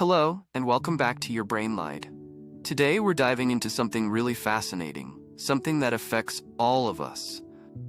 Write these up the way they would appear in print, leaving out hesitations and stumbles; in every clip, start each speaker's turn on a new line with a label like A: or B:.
A: Hello, and welcome back to Your Brain Lied. Today we're diving into something really fascinating, something that affects all of us,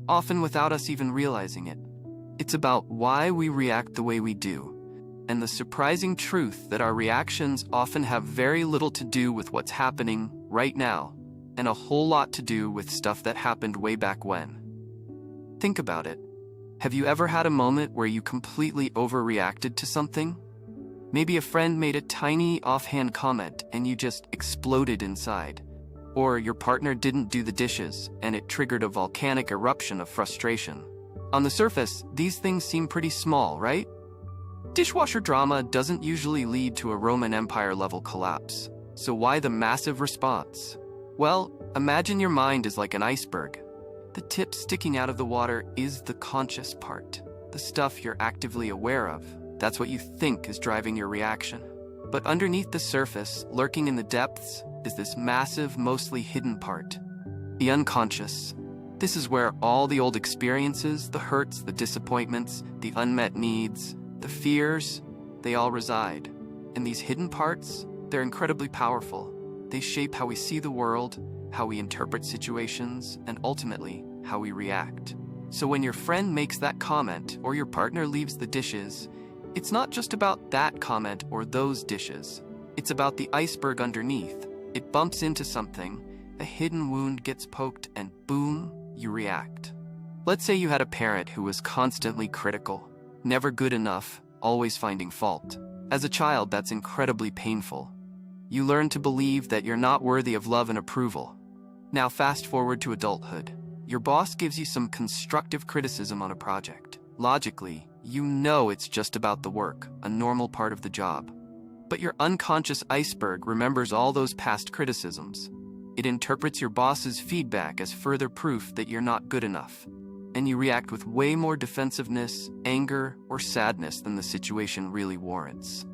A: often without us even realizing it. It's about why we react the way we do, and the surprising truth that our reactions often have very little to do with what's happening right now, and a whole lot to do with stuff that happened way back when. Think about it. Have you ever had a moment where you completely overreacted to something? Maybe a friend made a tiny offhand comment and you just exploded inside. Or your partner didn't do the dishes and it triggered a volcanic eruption of frustration. On the surface, these things seem pretty small, right? Dishwasher drama doesn't usually lead to a Roman Empire level collapse. So why the massive response? Well, imagine your mind is like an iceberg. The tip sticking out of the water is the conscious part, the stuff you're actively aware of. That's what you think is driving your reaction. But underneath the surface, lurking in the depths, is this massive, mostly hidden part, the unconscious. This is where all the old experiences, the hurts, the disappointments, the unmet needs, the fears, they all reside. And these hidden parts, they're incredibly powerful. They shape how we see the world, how we interpret situations, and ultimately, how we react. So when your friend makes that comment or your partner leaves the dishes, it's not just about that comment or those dishes. It's about the iceberg underneath. It bumps into something, a hidden wound gets poked, and boom, you react. Let's say you had a parent who was constantly critical, never good enough, always finding fault. As a child, that's incredibly painful. You learn to believe that you're not worthy of love and approval. Now fast forward to adulthood. Your boss gives you some constructive criticism on a project. Logically, you know it's just about the work, a normal part of the job. But your unconscious iceberg remembers all those past criticisms. It interprets your boss's feedback as further proof that you're not good enough. And you react with way more defensiveness, anger, or sadness than the situation really warrants.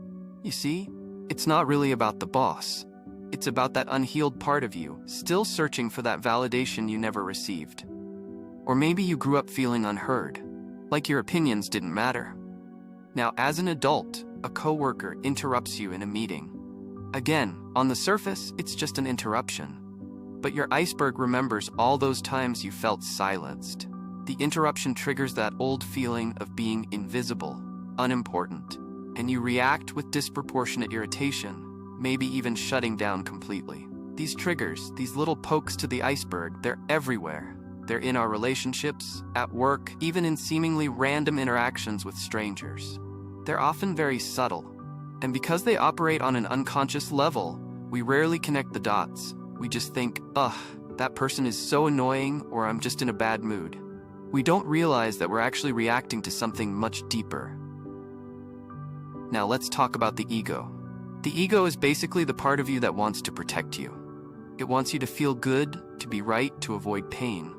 A: You see, it's not really about the boss. It's about that unhealed part of you, still searching for that validation you never received. Or maybe you grew up feeling unheard, like your opinions didn't matter. Now, as an adult, a coworker interrupts you in a meeting. Again, on the surface, it's just an interruption. But your iceberg remembers all those times you felt silenced. The interruption triggers that old feeling of being invisible, unimportant, and you react with disproportionate irritation, maybe even shutting down completely. These triggers, these little pokes to the iceberg, they're everywhere. They're in our relationships, at work, even in seemingly random interactions with strangers. They're often very subtle. And because they operate on an unconscious level, we rarely connect the dots. We just think, ugh, that person is so annoying, or I'm just in a bad mood. We don't realize that we're actually reacting to something much deeper. Now let's talk about the ego. The ego is basically the part of you that wants to protect you. It wants you to feel good, to be right, to avoid pain.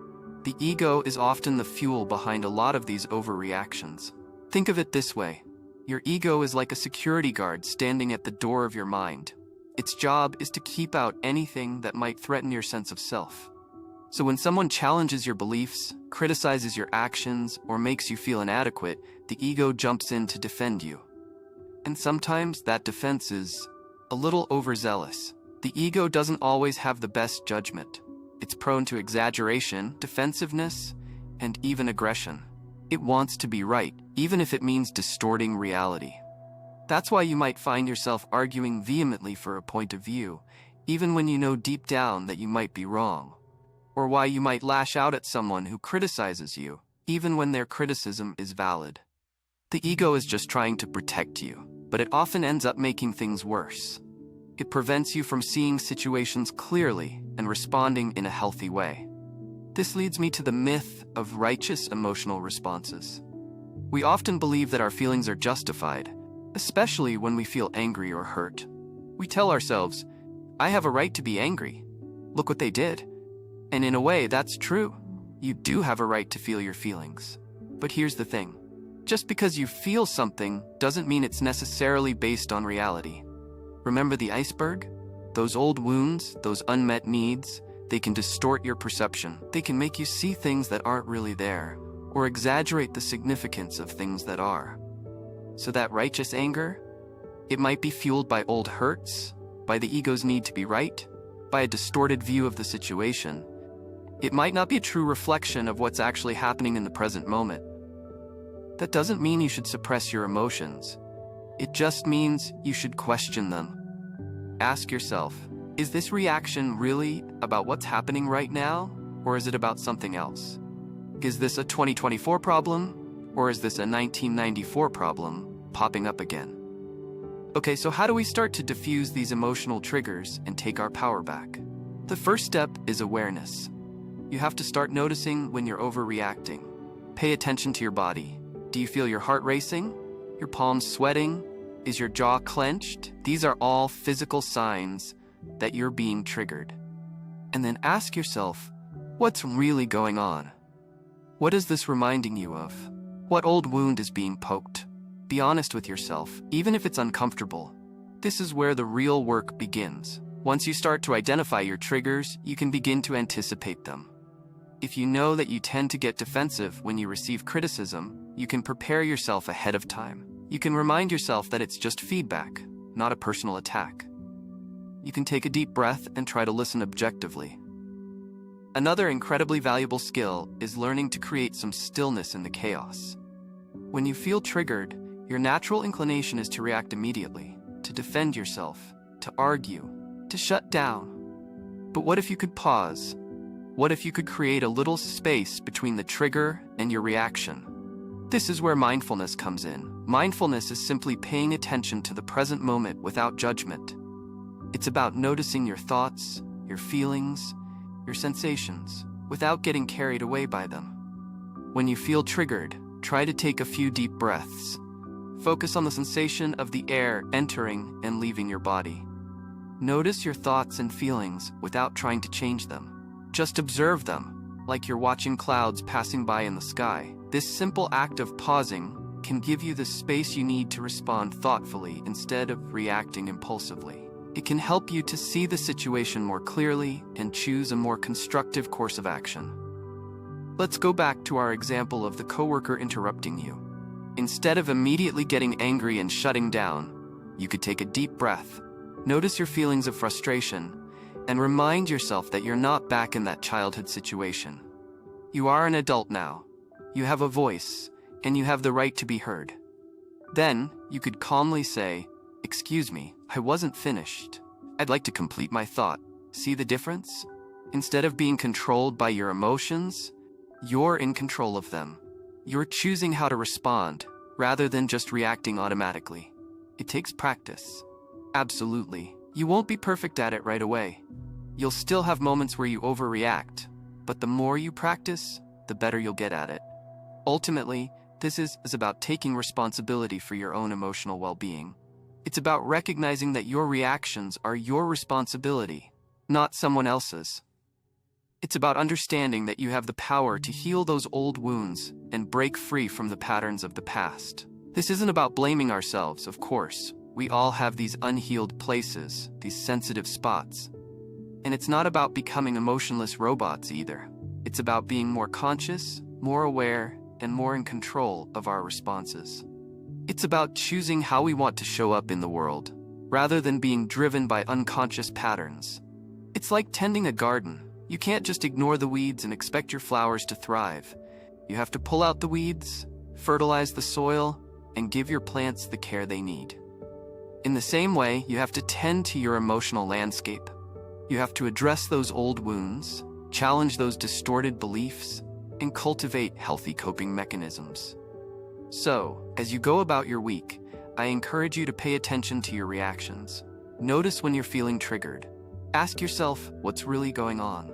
A: The ego is often the fuel behind a lot of these overreactions. Think of it this way. Your ego is like a security guard standing at the door of your mind. Its job is to keep out anything that might threaten your sense of self. So when someone challenges your beliefs, criticizes your actions, or makes you feel inadequate, the ego jumps in to defend you. And sometimes that defense is a little overzealous. The ego doesn't always have the best judgment. It's prone to exaggeration, defensiveness, and even aggression. It wants to be right, even if it means distorting reality. That's why you might find yourself arguing vehemently for a point of view, even when you know deep down that you might be wrong. Or why you might lash out at someone who criticizes you, even when their criticism is valid. The ego is just trying to protect you, but it often ends up making things worse. It prevents you from seeing situations clearly and responding in a healthy way. This leads me to the myth of righteous emotional responses. We often believe that our feelings are justified, especially when we feel angry or hurt. We tell ourselves, I have a right to be angry. Look what they did. And in a way, that's true. You do have a right to feel your feelings. But here's the thing. Just because you feel something doesn't mean it's necessarily based on reality. Remember the iceberg? Those old wounds, those unmet needs, they can distort your perception. They can make you see things that aren't really there, or exaggerate the significance of things that are. So that righteous anger, It might be fueled by old hurts, by the ego's need to be right, by a distorted view of the situation. It might not be a true reflection of what's actually happening in the present moment. That doesn't mean you should suppress your emotions. It just means you should question them. Ask yourself, is this reaction really about what's happening right now, or is it about something else? Is this a 2024 problem, or is this a 1994 problem popping up again? Okay, so how do we start to diffuse these emotional triggers and take our power back? The first step is awareness. You have to start noticing when you're overreacting. Pay attention to your body. Do you feel your heart racing? Your palms sweating? Is your jaw clenched? These are all physical signs that you're being triggered. And then ask yourself, what's really going on? What is this reminding you of? What old wound is being poked? Be honest with yourself, even if it's uncomfortable. This is where the real work begins. Once you start to identify your triggers, you can begin to anticipate them. If you know that you tend to get defensive when you receive criticism, you can prepare yourself ahead of time. You can remind yourself that it's just feedback, not a personal attack. You can take a deep breath and try to listen objectively. Another incredibly valuable skill is learning to create some stillness in the chaos. When you feel triggered, your natural inclination is to react immediately, to defend yourself, to argue, to shut down. But what if you could pause? What if you could create a little space between the trigger and your reaction? This is where mindfulness comes in. Mindfulness is simply paying attention to the present moment without judgment. It's about noticing your thoughts, your feelings, your sensations, without getting carried away by them. When you feel triggered, try to take a few deep breaths. Focus on the sensation of the air entering and leaving your body. Notice your thoughts and feelings without trying to change them. Just observe them, like you're watching clouds passing by in the sky. This simple act of pausing can give you the space you need to respond thoughtfully instead of reacting impulsively. It can help you to see the situation more clearly and choose a more constructive course of action. Let's go back to our example of the coworker interrupting you. Instead of immediately getting angry and shutting down, you could take a deep breath. Notice your feelings of frustration and remind yourself that you're not back in that childhood situation. You are an adult now. You have a voice, and you have the right to be heard. Then, you could calmly say, "Excuse me, I wasn't finished. I'd like to complete my thought." See the difference? Instead of being controlled by your emotions, you're in control of them. You're choosing how to respond, rather than just reacting automatically. It takes practice. Absolutely. You won't be perfect at it right away. You'll still have moments where you overreact, but the more you practice, the better you'll get at it. Ultimately, this is about taking responsibility for your own emotional well-being. It's about recognizing that your reactions are your responsibility, not someone else's. It's about understanding that you have the power to heal those old wounds and break free from the patterns of the past. This isn't about blaming ourselves, of course. We all have these unhealed places, these sensitive spots. And it's not about becoming emotionless robots either. It's about being more conscious, more aware, and more in control of our responses. It's about choosing how we want to show up in the world, rather than being driven by unconscious patterns. It's like tending a garden. You can't just ignore the weeds and expect your flowers to thrive. You have to pull out the weeds, fertilize the soil, and give your plants the care they need. In the same way, you have to tend to your emotional landscape. You have to address those old wounds, challenge those distorted beliefs, and cultivate healthy coping mechanisms. So, as you go about your week, I encourage you to pay attention to your reactions. Notice when you're feeling triggered. Ask yourself what's really going on.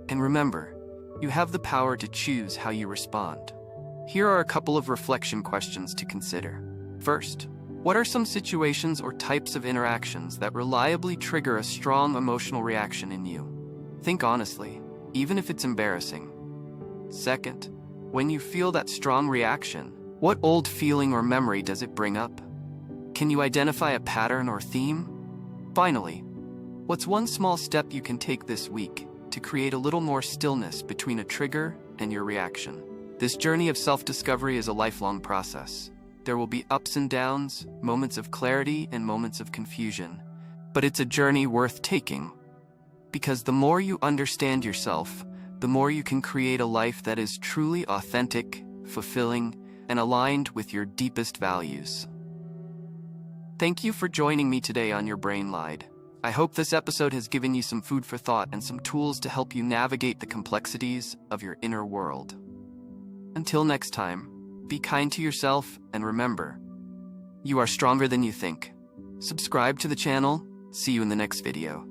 A: And remember, you have the power to choose how you respond. Here are a couple of reflection questions to consider. First, what are some situations or types of interactions that reliably trigger a strong emotional reaction in you? Think honestly, even if it's embarrassing. Second, when you feel that strong reaction, what old feeling or memory does it bring up? Can you identify a pattern or theme? Finally, what's one small step you can take this week to create a little more stillness between a trigger and your reaction? This journey of self-discovery is a lifelong process. There will be ups and downs, moments of clarity and moments of confusion. But it's a journey worth taking. Because the more you understand yourself, the more you can create a life that is truly authentic, fulfilling, and aligned with your deepest values. Thank you for joining me today on Your Brain Lied. I hope this episode has given you some food for thought and some tools to help you navigate the complexities of your inner world. Until next time, be kind to yourself and remember, you are stronger than you think. Subscribe to the channel. See you in the next video.